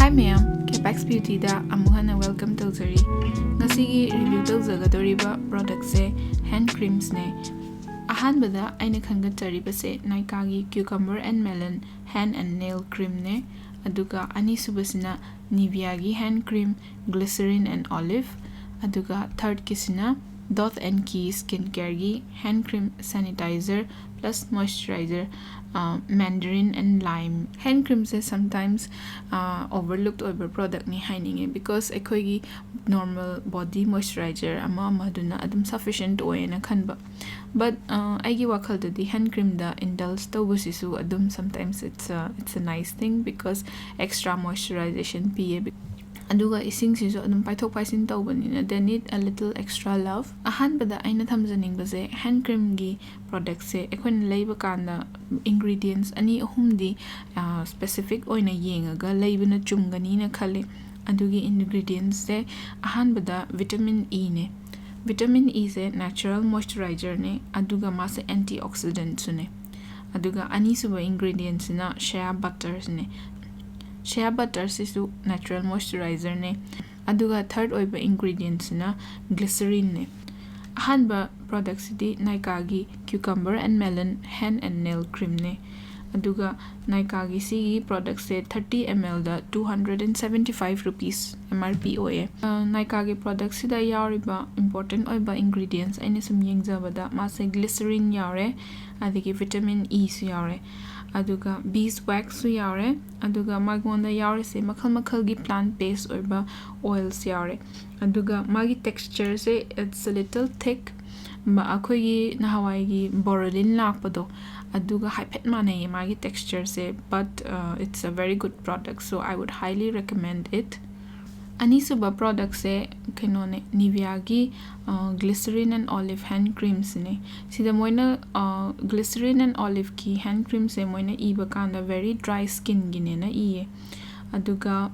Hi ma'am, Capex Beauty da amuhana welcome tawjari. Ngasigi review tawjagadoriba product se hand creams ne. Ahanbada aina khangatariba se Nykaa gi cucumber and melon hand and nail cream ne. Aduga anisubasina Nivea gi hand cream, glycerin and olive. Aduga third kisina Dot and Key skincare gi hand cream sanitizer plus moisturizer, mandarin and lime. Hand creams is sometimes overlooked over product ni haininge because ekoigi normal body moisturizer ama duna adum sufficient oy na khanba. But aigi wakal di hand cream da indulge tawbusisu adum sometimes it's a nice thing because extra moisturization piye. Aduga ising siso adum paithok paisin tawbanina they need a little extra love. Ahanbada aina thamjaningbaje hand cream gi product se ekhoin leiba kanda ingredients ani ahumdi specific oina yengaga leibana chumgani na khale. Adugi ingredients se ahanbada vitamin E ne. Vitamin E se natural moisturizer ne. Aduga mase antioxidant sune. Aduga anisuba ingredients na shea butters ne. Shea butter sisu natural moisturizer ne. Aduga third oiba ingredients na glycerin ne. Ahanba products di Nykaa gi cucumber and melon hand and nail cream ne. Aduga Nykaa gi sigi products se 30 ml da 275 rupees MRP oye. Nykaa gi products da yauriba important oiba ingredients aina sum yengjabada mase glycerin yaure, adigi vitamin E su yaure. Aduga beeswax su yaure. Aduga magonda yaure se makal gi plant based oiba oils yaure. Aduga magi texture se it's a little thick. Ma akoigi nahawai gi borolin lakpado. Aduga haipet mane magi texture se but it's a very good product, so I would highly recommend it. Anisuba products se kanone Nivea gi glycerin and olive hand creams ne. Sida moina glycerin and olive ki hand creams se moina iba kanda very dry skin gine na iye. Aduga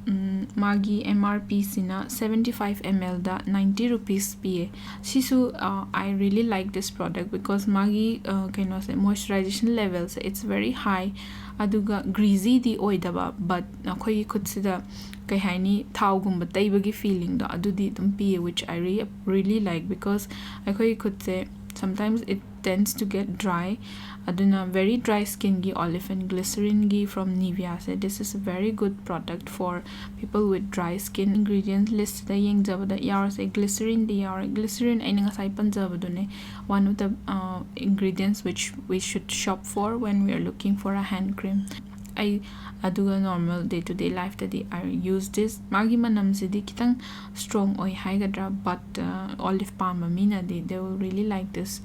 magi MRP sina 75 ml da 90 rupees piye. Sisu I really like this product because magi moisturization levels it's very high. Aduga greasy di oidaba but akhoi kutsida kai haini thau gumba taibagi feeling da adudi dum piye, which I really like because akhoi kutse sometimes it tends to get dry. Aduna very dry skin gi olive and glycerin gi from Nivea se this is a very good product for people with dry skin. Ingredients list da yengjabada yaur se glycerin di yaur. Glycerin aina ngasai panjabadune one of the ingredients which we should shop for when we are looking for a hand cream. I aduga normal day-to-day life tadi I use this. Magi manam sidi kitang strong oi haigadra but olive palm mina they will really like this.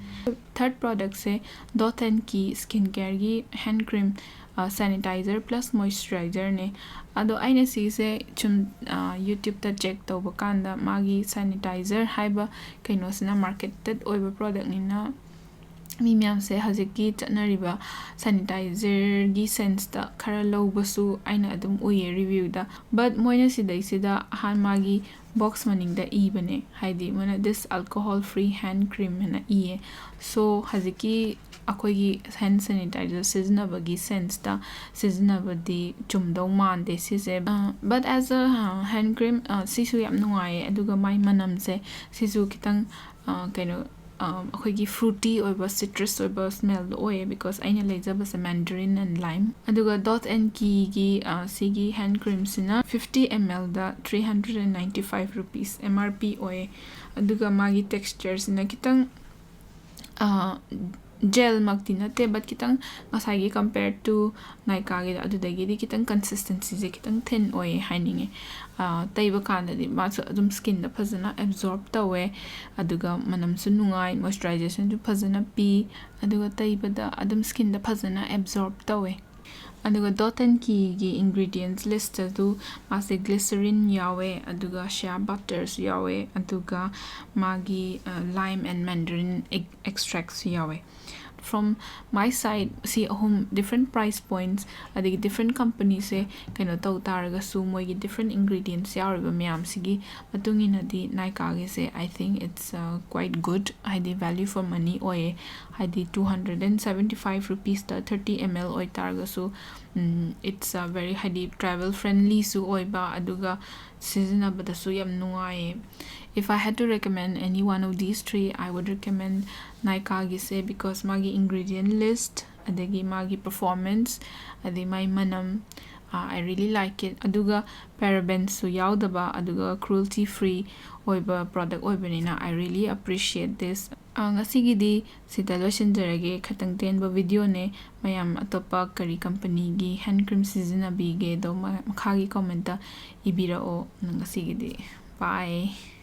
Third product se Dot and Key skincare gi hand cream sanitizer plus moisturizer ne. Ado aina si se chum YouTube ta check tawba kanda magi sanitizer haiba kainosina marketed oiba product ni na mi myam se haziki chanariba sanitizer gi sense ta khara lowbasu aina adum uye review da but moina sidai sida han magi box maning da ibane haidi mona this alcohol free hand cream na iye so haziki akoigi hand sanitizer siznabagi sense ta siznabadi chumdo mande sise but as a hand cream sisu yam nungai aduga mai manam se sisu kitang kaino akoigi fruity oiba citrus oiba smell oye because aina lejaba se mandarin and lime. Aduga Dot and Key gi sigi hand cream sina 50 ml da 395 rupees MRP oye. Aduga magi texture sina kitang gel magti nate but kitang ngasai compared to Nykaa gi adudagi di kitang consistency je kitang thin oye haininge. Taiba kanda di masu adum skin da phajana absorb tawe. Aduga manam su nungai moisturization ju phajana pi. Aduga taiba da adum skin da phajana absorb tawe. Aduga Dot and Key gi ingredients list adu mase glycerin yawe, aduga shea butters yawe, aduga magi lime and mandarin extracts yawe. from my side si ahum different price points adigi different companies se kaino taw taraga su moigi different ingredients yauriba mayam sigi matungina di Nykaa gi se I think it's quite good haidi value for money oye haidi 275 rupees ta 30 ml oy taraga su it's very haidi travel friendly su oiba aduga sizinabada su yam nungai. If I had to recommend any one of these three, I would recommend Nykaa gi se because magi ingredient list adagi magi performance adi mai manam I really like it. Aduga parabens su yaudaba aduga cruelty free oiba product oibanina I really appreciate this. Ngasigi di sida losinjarage khatang tenba video ne mayam atopa kari company gi hand cream seasonabige do makhagi comment ibirao ngasigi di. Bye.